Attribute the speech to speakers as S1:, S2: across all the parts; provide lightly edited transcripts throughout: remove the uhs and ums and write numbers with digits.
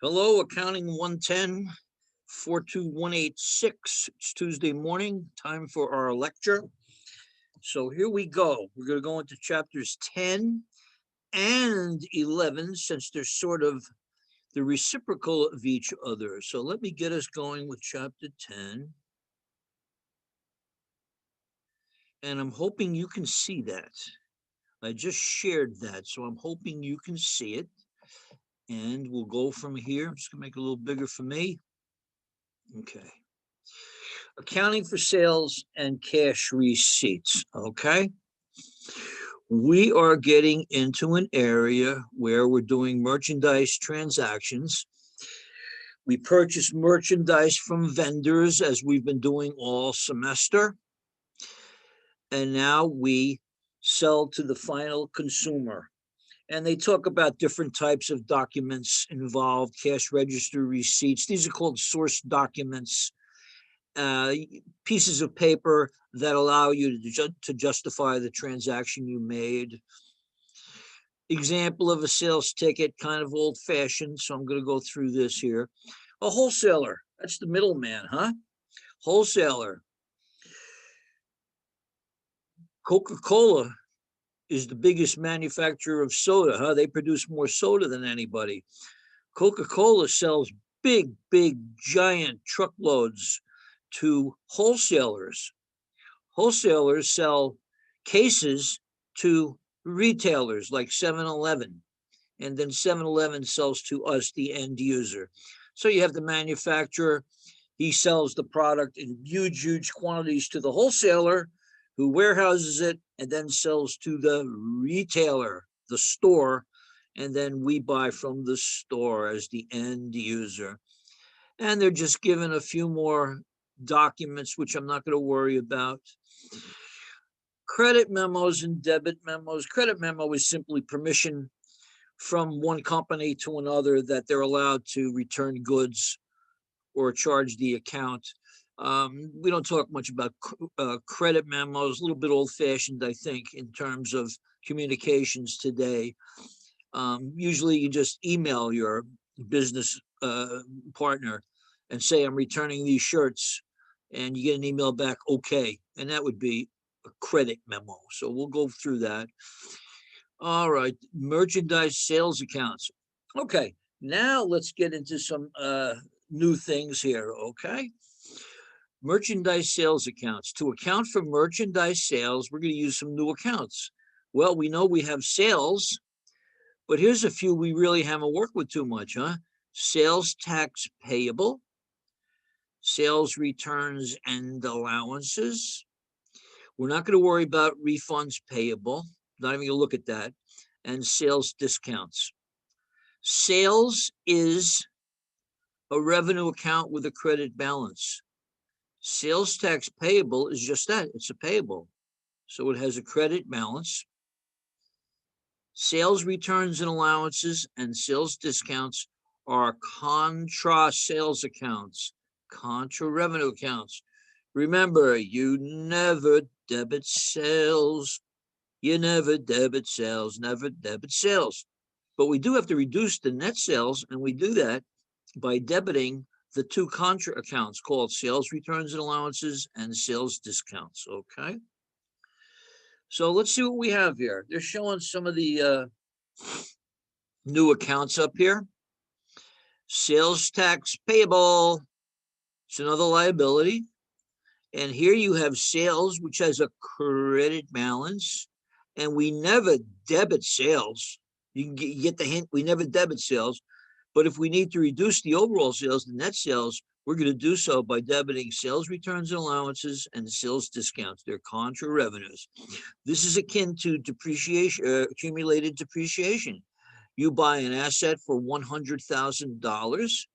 S1: Hello, Accounting 110, 42186. It's Tuesday morning, time for our lecture. So here we go. We're going to go into chapters 10 and 11 since they're sort of the reciprocal of each other. So let me get us going with chapter 10. And I'm hoping you can see that. I just shared that, so I'm hoping you can see it. And we'll go from here. I'm just going to make it a little bigger for me. Okay. Accounting for sales and cash receipts, okay? We are getting into an area where we're doing merchandise transactions. We purchase merchandise from vendors as we've been doing all semester. And now we sell to the final consumer. And they talk about different types of documents involved, cash register receipts. These are called source documents. Pieces of paper that allow you to justify the transaction you made. Example of a sales ticket, kind of old-fashioned, so I'm going to go through this here. A wholesaler, that's the middleman, huh? Wholesaler. Coca-Cola is the biggest manufacturer of soda, huh? They produce more soda than anybody. Coca-Cola sells big, giant truckloads to wholesalers. Wholesalers sell cases to retailers like 7-Eleven, and then 7-Eleven sells to us, the end user. So you have the manufacturer, he sells the product in huge quantities to the wholesaler, who warehouses it and then sells to the retailer, the store, and then we buy from the store as the end user. And they're just given a few more documents, which I'm not going to worry about. Credit memos and debit memos. Credit memo is simply permission from one company to another that they're allowed to return goods or charge the account. We don't talk much about credit memos, a little bit old-fashioned, I think, in terms of communications today. Usually you just email your business partner and say, I'm returning these shirts, and you get an email back, okay, and that would be a credit memo. So we'll go through that. All right, merchandise sales accounts. Okay, now let's get into some new things here, okay? Merchandise sales accounts. To account for merchandise sales, we're going to use some new accounts. Well, we know we have sales, but here's a few we really haven't worked with too much, huh? Sales tax payable, sales returns and allowances. We're not going to worry about refunds payable, not even going to look at that, and sales discounts. Sales is a revenue account with a credit balance. Sales tax payable is just that, it's a payable. So it has a credit balance. Sales returns and allowances and sales discounts are contra sales accounts, contra revenue accounts. Remember, you never debit sales. You never debit sales, never debit sales. But we do have to reduce the net sales, and we do that by debiting the two contra accounts called sales returns and allowances and sales discounts, okay? So let's see what we have here. They're showing some of the new accounts up here. Sales tax payable, it's another liability. And here you have sales, which has a credit balance, and we never debit sales. You can get the hint, we never debit sales. But if we need to reduce the overall sales, the net sales, we're going to do so by debiting sales returns and allowances and sales discounts. They're contra revenues. This is akin to depreciation, accumulated depreciation. You buy an asset for $100,000,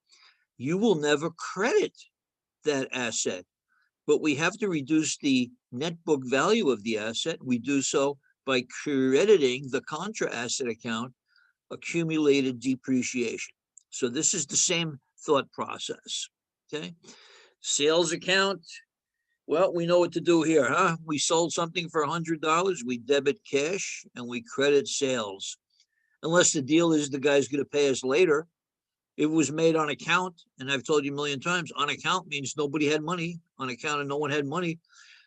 S1: you will never credit that asset, but we have to reduce the net book value of the asset. We do so by crediting the contra asset account accumulated depreciation. So this is the same thought process, okay? Sales account, well, we know what to do here, huh? We sold something for $100, we debit cash and we credit sales. Unless the deal is the guy's going to pay us later, It was made on account, and I've told you a million times, on account means nobody had money, on account and no one had money.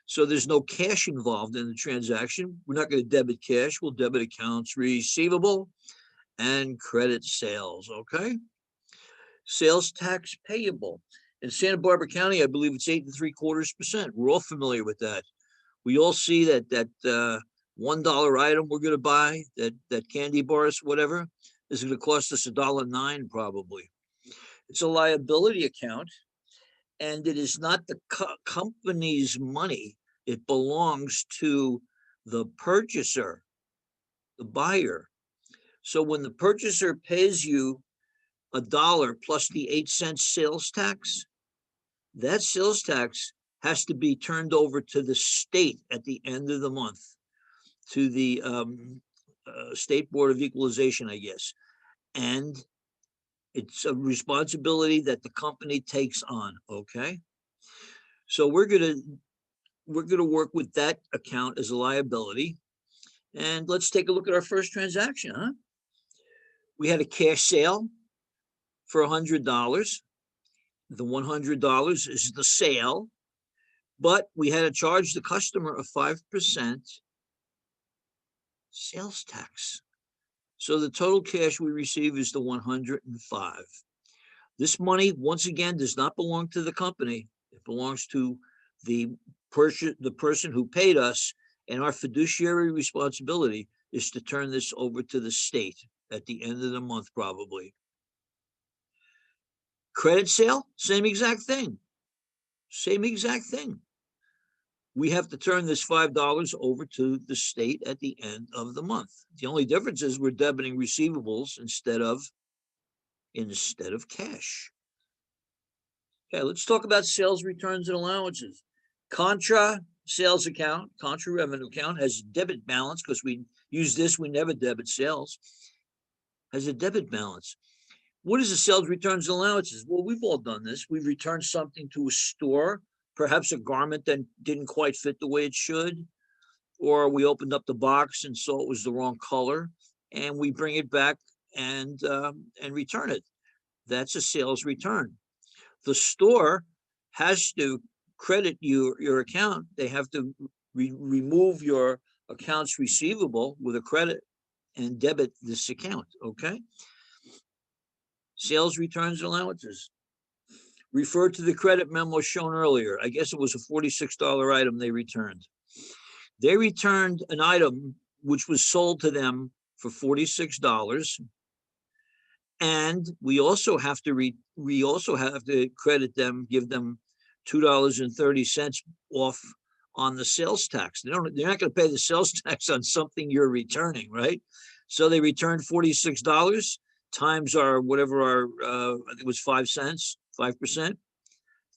S1: So there's no cash involved in the transaction. We're not going to debit cash. We'll debit accounts receivable and credit sales, okay? Sales tax payable. In Santa Barbara County, I believe it's 8.75%. We're all familiar with that. We all see that $1 item we're going to buy, that candy bars, whatever, is going to cost us $1.09 probably. It's a liability account, and it is not the company's money. It belongs to the purchaser, the buyer. So when the purchaser pays you $1 plus the 8-cent sales tax, that sales tax has to be turned over to the state at the end of the month, to the State Board of Equalization, I guess. And it's a responsibility that the company takes on, okay? So we're gonna work with that account as a liability. And let's take a look at our first transaction, huh? We had a cash sale for $100. The $100 is the sale, but we had to charge the customer a 5% sales tax. So the total cash we receive is the 105. This money, once again, does not belong to the company. It belongs to the person who paid us, and our fiduciary responsibility is to turn this over to the state at the end of the month, probably. Credit sale, same exact thing. Same exact thing. We have to turn this $5 over to the state at the end of the month. The only difference is we're debiting receivables instead of cash. Okay, let's talk about sales returns and allowances. Contra sales account, contra revenue account has a debit balance, because we use this, we never debit sales, has a debit balance. What is the sales returns and allowances? Well, we've all done this. We've returned something to a store, perhaps a garment that didn't quite fit the way it should, or we opened up the box and saw it was the wrong color, and we bring it back and return it. That's a sales return. The store has to credit your account. They have to remove your accounts receivable with a credit and debit this account, okay? Sales returns and allowances. Refer to the credit memo shown earlier. I guess it was a $46 item they returned. They returned an item which was sold to them for $46, and we also have to credit them, give them $2.30 off on the sales tax. They're not going to pay the sales tax on something you're returning, right? So they returned $46 times our whatever our I think it was 5 cents, 5%.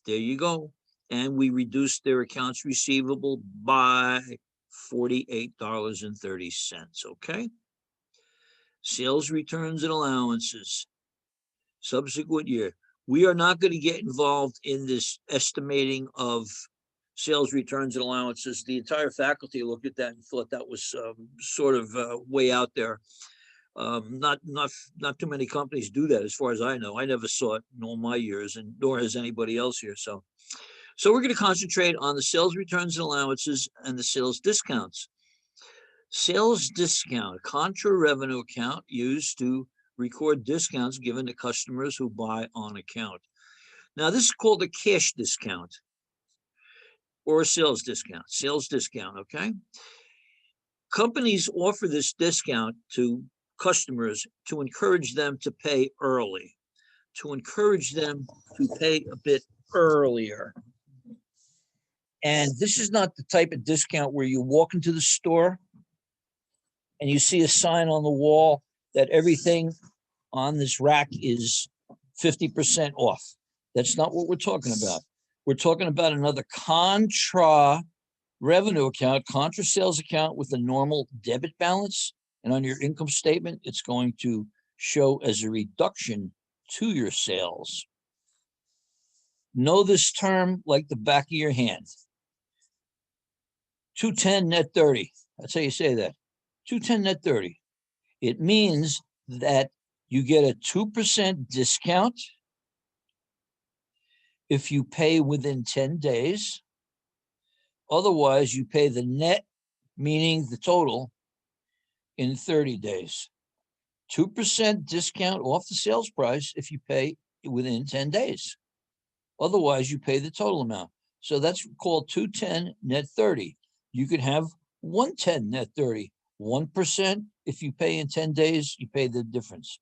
S1: There you go. And we reduced their accounts receivable by $48.30. Okay. Sales returns and allowances. Subsequent year. We are not going to get involved in this estimating of sales returns and allowances. The entire faculty looked at that and thought that was sort of way out there. Not too many companies do that, as far as I know. I never saw it in all my years, and nor has anybody else here. So we're going to concentrate on the sales returns and allowances and the sales discounts. Sales discount, a contra revenue account used to record discounts given to customers who buy on account. Now, this is called a cash discount or a sales discount. Sales discount, okay? Companies offer this discount to customers to encourage them to pay early, to encourage them to pay a bit earlier. And this is not the type of discount where you walk into the store and you see a sign on the wall that everything on this rack is 50% off. That's not what we're talking about. We're talking about another contra revenue account, contra sales account with a normal debit balance. And on your income statement, it's going to show as a reduction to your sales. Know this term like the back of your hand. 210 net 30. That's how you say that. 210 net 30. It means that You get a 2% discount if you pay within 10 days. Otherwise, you pay the net, meaning the total, in 30 days. 2% discount off the sales price if you pay within 10 days. Otherwise, you pay the total amount. So that's called 210 net 30. You could have 110 net 30. 1%, if you pay in 10 days, you pay the difference.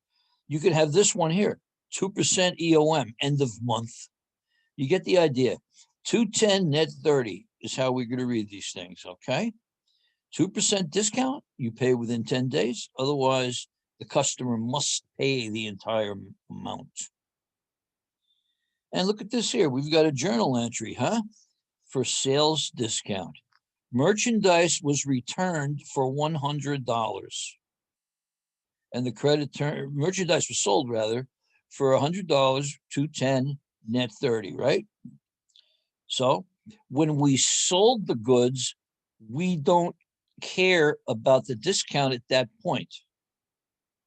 S1: You could have this one here, 2% EOM, end of month. You get the idea. 210 net 30 is how we're going to read these things, okay? 2% discount, you pay within 10 days. Otherwise, the customer must pay the entire amount. And look at this here. We've got a journal entry, for sales discount. Merchandise was returned for $100. And the credit term, merchandise was sold rather for $100, 210 net 30, right? So when we sold the goods, we don't care about the discount at that point.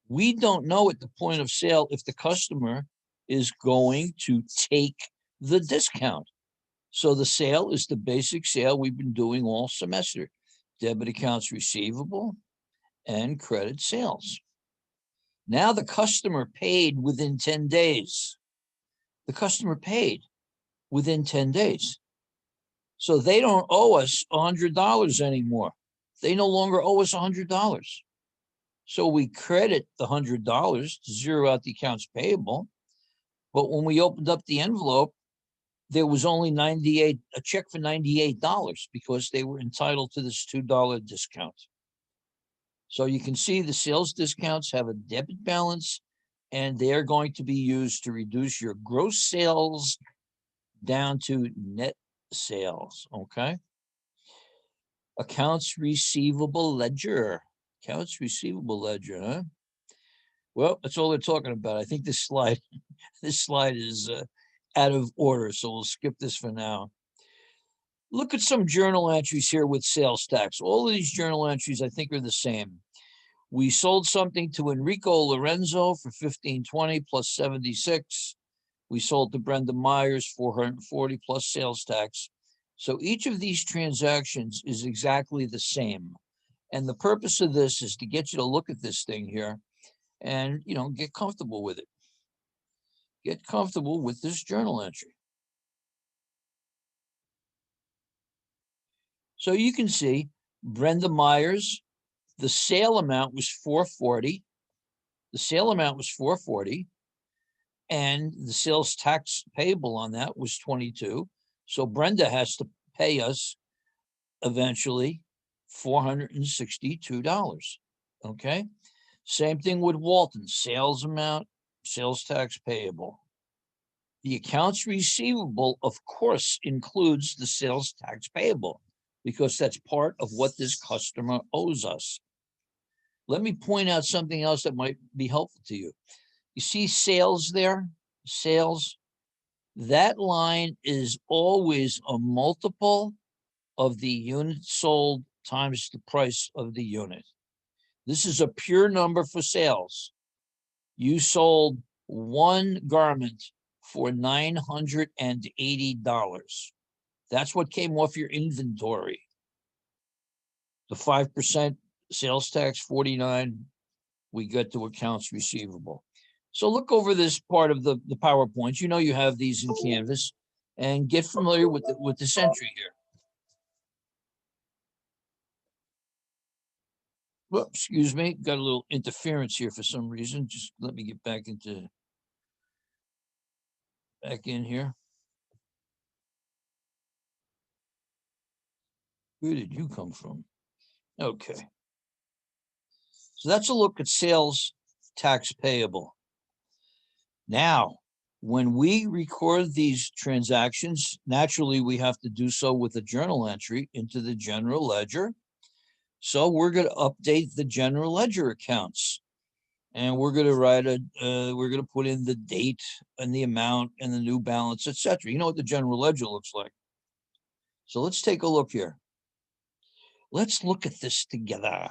S1: We don't know at the point of sale if the customer is going to take the discount. So the sale is the basic sale we've been doing all semester. Debit accounts receivable and credit sales. Now the customer paid within 10 days. The customer paid within 10 days. So they don't owe us $100 anymore. They no longer owe us $100. So we credit the $100 to zero out the accounts payable. But when we opened up the envelope, there was only a check for $98 because they were entitled to this $2 discount. So you can see the sales discounts have a debit balance, and they are going to be used to reduce your gross sales down to net sales, okay? Accounts receivable ledger. Accounts receivable ledger, huh? Well, that's all they're talking about. I think this slide is out of order, so we'll skip this for now. Look at some journal entries here with sales tax. All of these journal entries, I think, are the same. We sold something to Enrico Lorenzo for $15.20 plus 76. We sold to Brenda Myers $440 plus sales tax. So each of these transactions is exactly the same. And the purpose of this is to get you to look at this thing here and, get comfortable with it. Get comfortable with this journal entry. So you can see Brenda Myers, the sale amount was $440. The sale amount was $440, and the sales tax payable on that was $22. So Brenda has to pay us eventually $462. Okay. Same thing with Walton, sales amount, sales tax payable. The accounts receivable, of course, includes the sales tax payable because that's part of what this customer owes us. Let me point out something else that might be helpful to you. You see sales there? Sales. That line is always a multiple of the unit sold times the price of the unit. This is a pure number for sales. You sold one garment for $980. That's what came off your inventory. The 5% sales tax, 49, we get to accounts receivable. So look over this part of the PowerPoint. You have these in Canvas, and get familiar with this entry here. Well, excuse me, got a little interference here for some reason. Just let me get back in here. Where did you come from? Okay. So that's a look at sales tax payable. Now, when we record these transactions, naturally we have to do so with a journal entry into the general ledger. So we're going to update the general ledger accounts, and we're going to we're going to put in the date and the amount and the new balance, etc. You know what the general ledger looks like. So let's take a look here. Let's look at this together.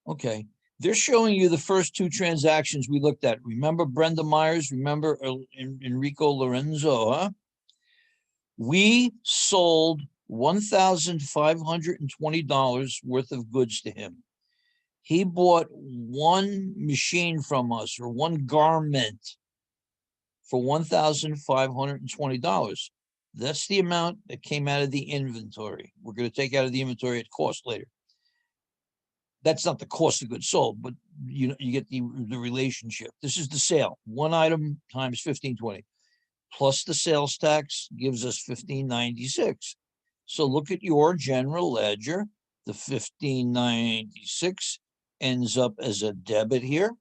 S1: Okay, They're showing you the first two transactions we looked at. Remember Brenda Myers? Remember Enrico Lorenzo, huh? We sold $1,520 worth of goods to him. He bought one machine from us, or one garment, for $1,520. That's the amount that came out of the inventory. We're going to take out of the inventory at cost later. That's not the cost of goods sold, but you get the relationship. This is the sale. One item times 1,520 plus the sales tax gives us 1,596. So look at your general ledger. The 1,596 ends up as a debit here.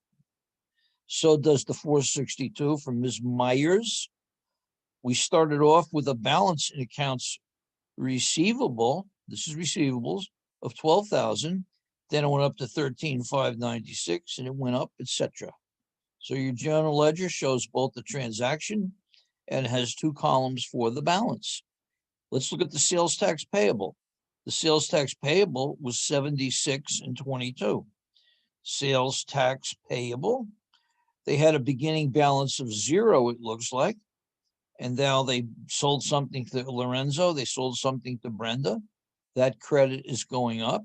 S1: So does the 462 from Ms. Myers. We started off with a balance in accounts receivable. This is receivables of 12,000. Then it went up to 13,596, and it went up, etc. So your general ledger shows both the transaction and has two columns for the balance. Let's look at the sales tax payable. The sales tax payable was 76 and 22. Sales tax payable. They had a beginning balance of 0, it looks like. And now they sold something to Lorenzo. They sold something to Brenda. That credit is going up.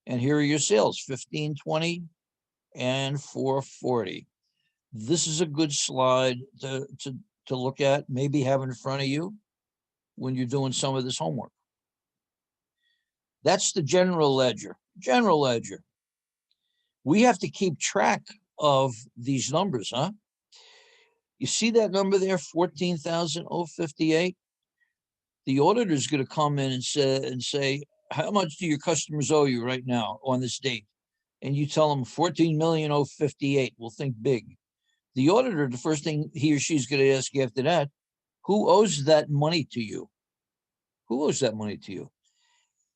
S1: And here are your sales, 1,520 and 440. This is a good slide to look at, maybe have in front of you when you're doing some of this homework. That's the general ledger. General ledger. We have to keep track of these numbers, huh? You see that number there, 14,058? The auditor is going to come in and say, how much do your customers owe you right now on this date? And you tell them 14,058. We'll think big. The auditor, the first thing he or she's going to ask you after that, who owes that money to you? Who owes that money to you?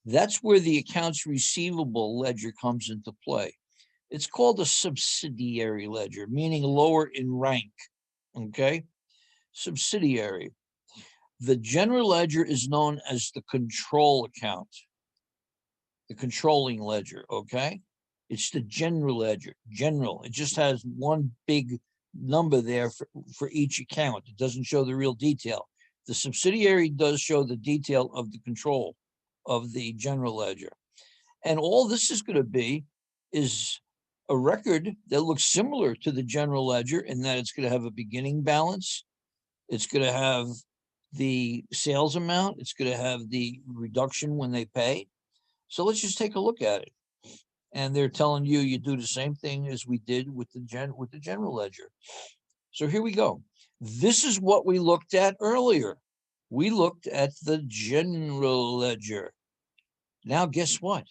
S1: That's where the accounts receivable ledger comes into play. It's called a subsidiary ledger, meaning lower in rank, okay? Subsidiary. The general ledger is known as the control account, the controlling ledger, okay? It's the general ledger, general. It just has one big number there for each account. It doesn't show the real detail. The subsidiary does show the detail of the control of the general ledger. And all this is going to be is a record that looks similar to the general ledger in that it's going to have a beginning balance. It's going to have the sales amount. It's going to have the reduction when they pay. So let's just take a look at it. And they're telling you, you do the same thing as we did with the general ledger. So here we go. This is what we looked at earlier. We looked at the general ledger. Now, guess what?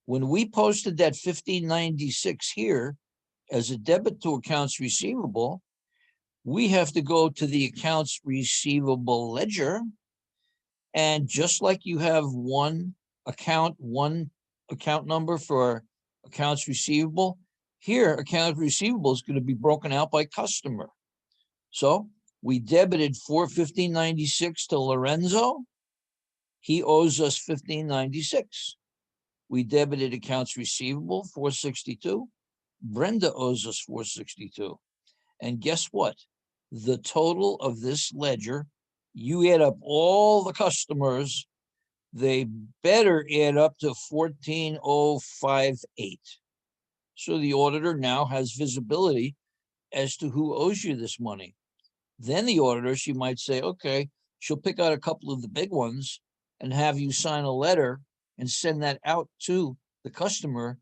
S1: When we posted that 1,596 here as a debit to accounts receivable, we have to go to the accounts receivable ledger. And just like you have one account number for accounts receivable, here accounts receivable is going to be broken out by customer. So we debited 1,596 to Lorenzo. He owes us 1,596. We debited accounts receivable, 462. Brenda owes us 462. And guess what? The total of this ledger, you add up all the customers, they better add up to 14,058. So the auditor now has visibility as to who owes you this money. Then the auditor, she might say, okay, she'll pick out a couple of the big ones and have you sign a letter and send that out to the customer,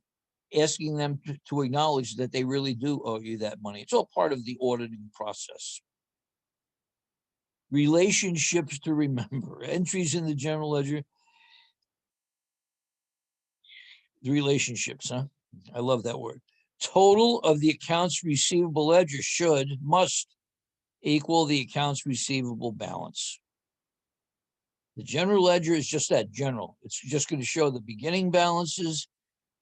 S1: asking them to acknowledge that they really do owe you that money. It's all part of the auditing process. Relationships to remember. Entries in the general ledger. The relationships, huh? I love that word. Total of the accounts receivable ledger must equal the accounts receivable balance. The general ledger is just that, general. It's just going to show the beginning balances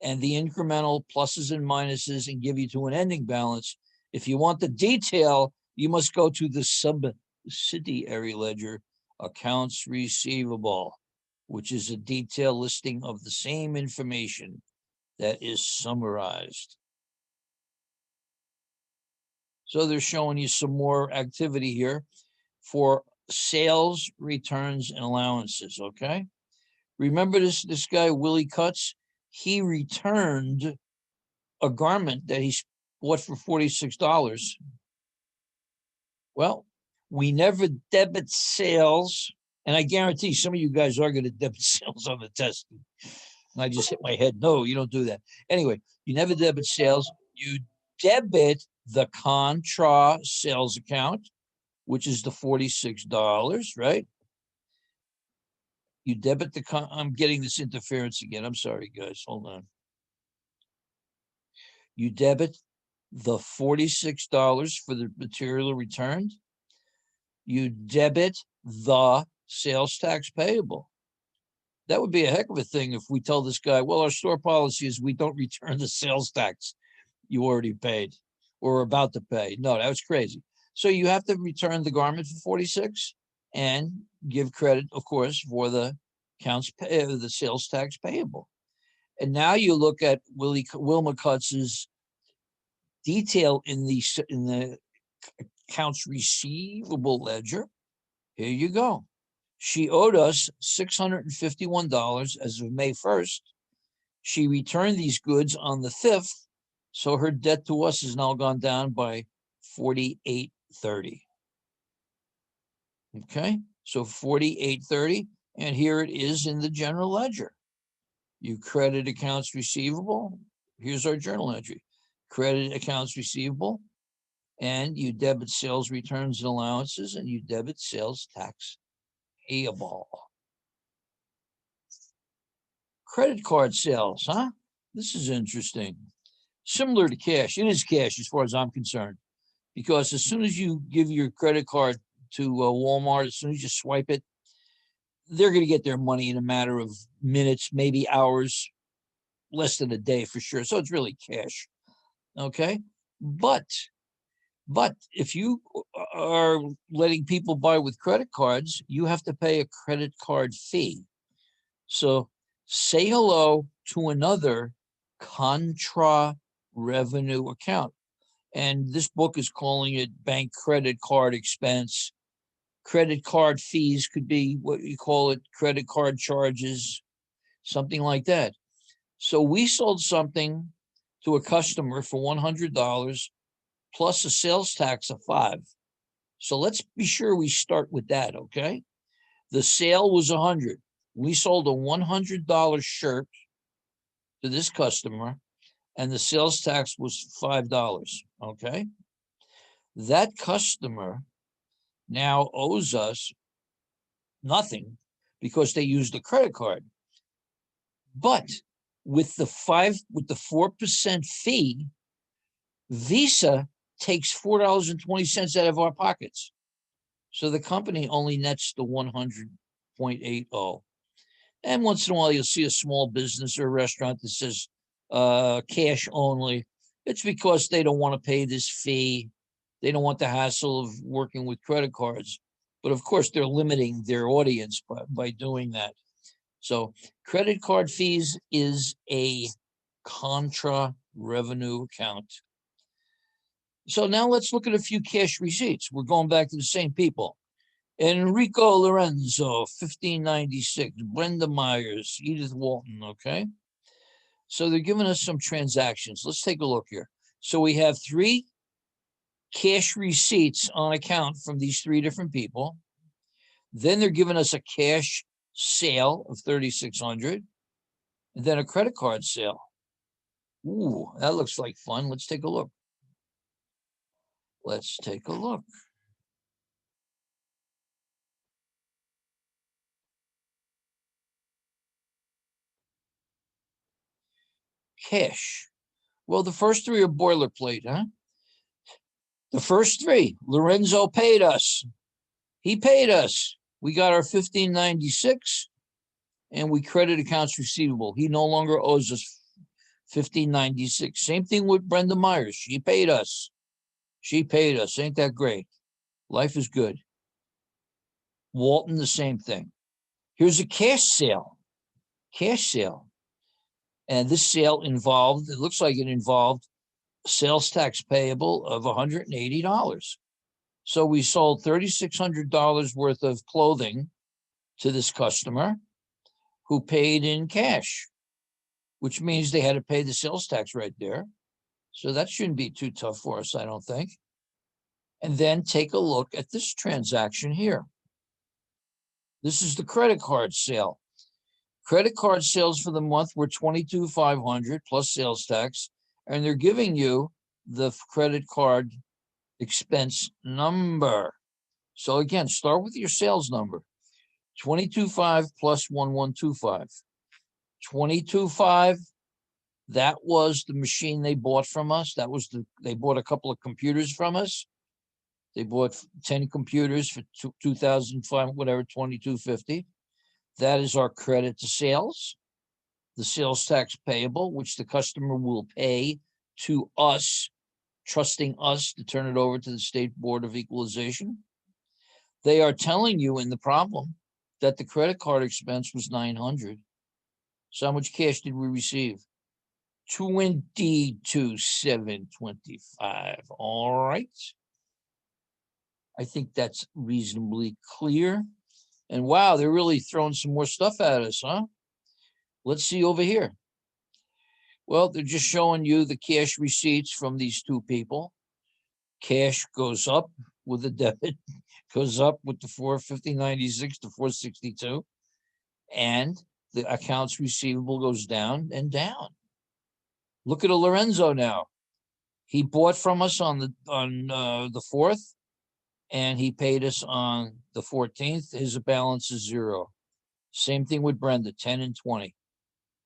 S1: and the incremental pluses and minuses and give you to an ending balance. If you want the detail, you must go to the subsidiary ledger, accounts receivable, which is a detailed listing of the same information that is summarized. So they're showing you some more activity here for sales, returns, and allowances, okay? Remember this guy, Willie Cutts? He returned a garment that he bought for $46. Well, we never debit sales, and I guarantee some of you guys are going to debit sales on the test. And I just hit my head. No, you don't do that. Anyway, you never debit sales. You debit the contra sales account, which is the $46, right? You debit the I'm getting this interference again. I'm sorry, guys. Hold on. You debit the $46 for the material returned. You debit the sales tax payable. That would be a heck of a thing if we tell this guy, well, our store policy is we don't return the sales tax you already paid or about to pay. No, that was crazy. So you have to return the garment for 46 and give credit, of course, for the the sales tax payable. And now you look at Wilma Cutts's detail in the accounts receivable ledger. Here you go. She owed us $651 as of May 1st. She returned these goods on the 5th, so her debt to us has now gone down by $48.30. Okay, so $48.30, and here it is in the general ledger. You credit accounts receivable. Here's our journal entry. Credit accounts receivable, and you debit sales returns and allowances, and you debit sales tax payable. Credit card sales, huh? This is interesting. Similar to cash. It is cash as far as I'm concerned, because as soon as you give your credit card to Walmart, as soon as you swipe it, they're going to get their money in a matter of minutes, maybe hours, less than a day for sure. So it's really cash. Okay. But if you are letting people buy with credit cards, you have to pay a credit card fee. So say hello to another contra revenue account. And this book is calling it bank credit card expense. Credit card fees could be what you call it, credit card charges, something like that. So we sold something to a customer for $100 plus a sales tax of $5. So let's be sure we start with that, okay? The sale was $100. We sold a $100 shirt to this customer, and the sales tax was $5, okay? That customer now owes us nothing because they used a credit card. But with the 4% fee, Visa takes $4.20 out of our pockets. So the company only nets the 100.80. And once in a while, you'll see a small business or a restaurant that says cash only. It's because they don't want to pay this fee. They don't want the hassle of working with credit cards. But of course, they're limiting their audience by doing that. So credit card fees is a contra revenue account. So now let's look at a few cash receipts. We're going back to the same people. Enrico Lorenzo, 1596. Brenda Myers, Edith Walton, okay? So they're giving us some transactions. Let's take a look here. So we have 3 cash receipts on account from these 3 different people. Then they're giving us a cash sale of $3,600, and then a credit card sale. Ooh, that looks like fun. Let's take a look. Let's take a look. Cash. Well, the first 3 are boilerplate, huh? The first 3, Lorenzo paid us. He paid us. We got our $1,596, and we credit accounts receivable. He no longer owes us $1,596. Same thing with Brenda Myers. She paid us. She paid us. Ain't that great? Life is good. Walton, the same thing. Here's a cash sale. Cash sale. And this sale involved, it looks like it involved sales tax payable of $180. So we sold $3,600 worth of clothing to this customer who paid in cash, which means they had to pay the sales tax right there. So that shouldn't be too tough for us, I don't think. And then take a look at this transaction here. This is the credit card sale. Credit card sales for the month were $22,500 plus sales tax, and they're giving you the credit card expense number. So again, start with your sales number. 22.5 plus 1125. 22.5, that was the machine they bought from us. They bought a couple of computers from us. They bought 10 computers for 2,500, whatever, 22.50. That is our credit to sales. The sales tax payable, which the customer will pay to us, trusting us to turn it over to the State Board of Equalization. They are telling you in the problem that the credit card expense was $900. So how much cash did we receive? $22,725. All right. I think that's reasonably clear. And wow, they're really throwing some more stuff at us, huh? Let's see over here. Well, they're just showing you the cash receipts from these two people. Cash goes up with the debit, goes up with the 450.96 to 462, and the accounts receivable goes down and down. Look at a Lorenzo now. He bought from us on the 4th, and he paid us on the 14th. His balance is 0. Same thing with Brenda, 10 and 20.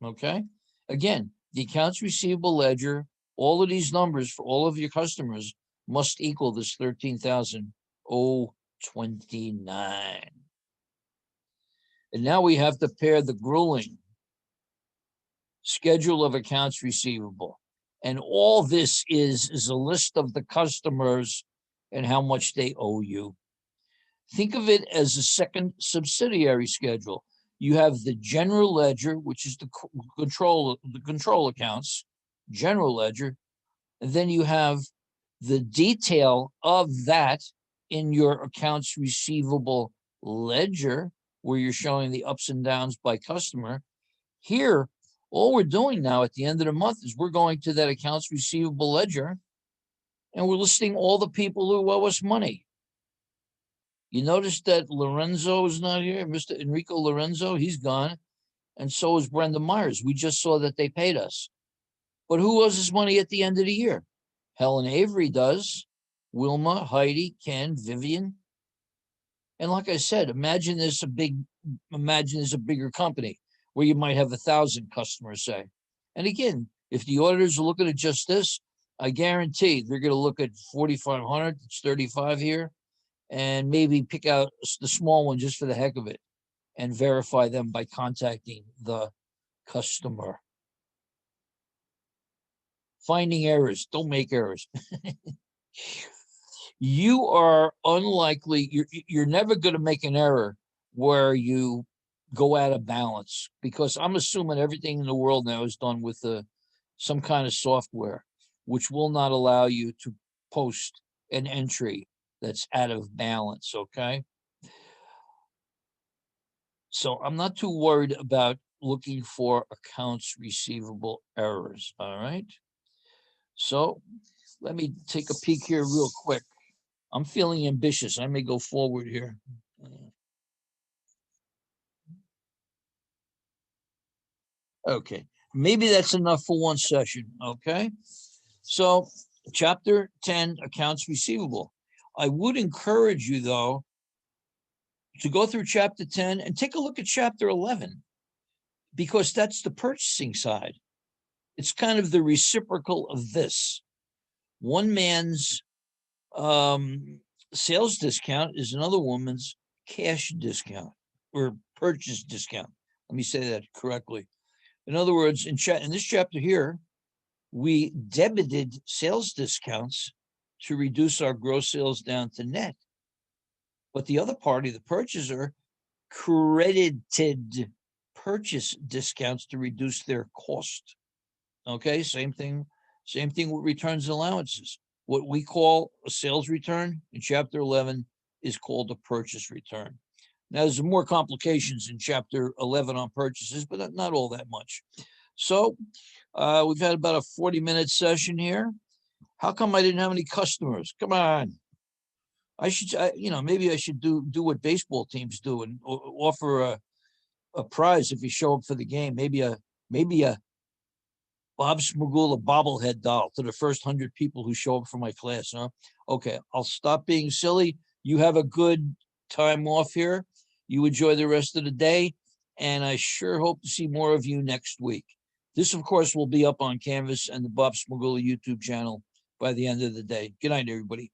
S1: Okay. Again, the accounts receivable ledger, all of these numbers for all of your customers must equal this 13,029. And now we have to pair the grueling schedule of accounts receivable. And all this is a list of the customers and how much they owe you. Think of it as a second subsidiary schedule. You have the general ledger, which is the control accounts, general ledger, and then you have the detail of that in your accounts receivable ledger, where you're showing the ups and downs by customer. Here, all we're doing now at the end of the month is we're going to that accounts receivable ledger and we're listing all the people who owe us money. You notice that Lorenzo is not here, Mr. Enrico Lorenzo, he's gone. And so is Brenda Myers. We just saw that they paid us. But who owes us money at the end of the year? Helen Avery does, Wilma, Heidi, Ken, Vivian. And like I said, imagine there's a bigger company where you might have 1,000 customers, say. And again, if the auditors are looking at just this, I guarantee they're going to look at 4,500, it's 35 here, and maybe pick out the small one just for the heck of it and verify them by contacting the customer. Finding errors, don't make errors. You are unlikely, you're never going to make an error where you go out of balance, because I'm assuming everything in the world now is done with some kind of software, which will not allow you to post an entry that's out of balance, okay? So I'm not too worried about looking for accounts receivable errors, all right? So let me take a peek here real quick. I'm feeling ambitious. I may go forward here. Okay, maybe that's enough for one session, okay? So chapter 10, accounts receivable. I would encourage you, though, to go through chapter 10 and take a look at chapter 11, because that's the purchasing side. It's kind of the reciprocal of this. One man's sales discount is another woman's cash discount or purchase discount. Let me say that correctly. In other words, in this chapter here, we debited sales discounts to reduce our gross sales down to net. But the other party, the purchaser, credited purchase discounts to reduce their cost. Okay, same thing Same thing with returns and allowances. What we call a sales return in Chapter 11 is called a purchase return. Now, there's more complications in Chapter 11 on purchases, but not all that much. So we've had about a 40-minute session here. How come I didn't have any customers? Come on. Maybe I should do what baseball teams do and offer a prize if you show up for the game. Maybe a Bob Smagula bobblehead doll to the first 100 people who show up for my class. Huh? Okay, I'll stop being silly. You have a good time off here. You enjoy the rest of the day, and I sure hope to see more of you next week. This, of course, will be up on Canvas and the Bob Smagula YouTube channel by the end of the day. Good night, everybody.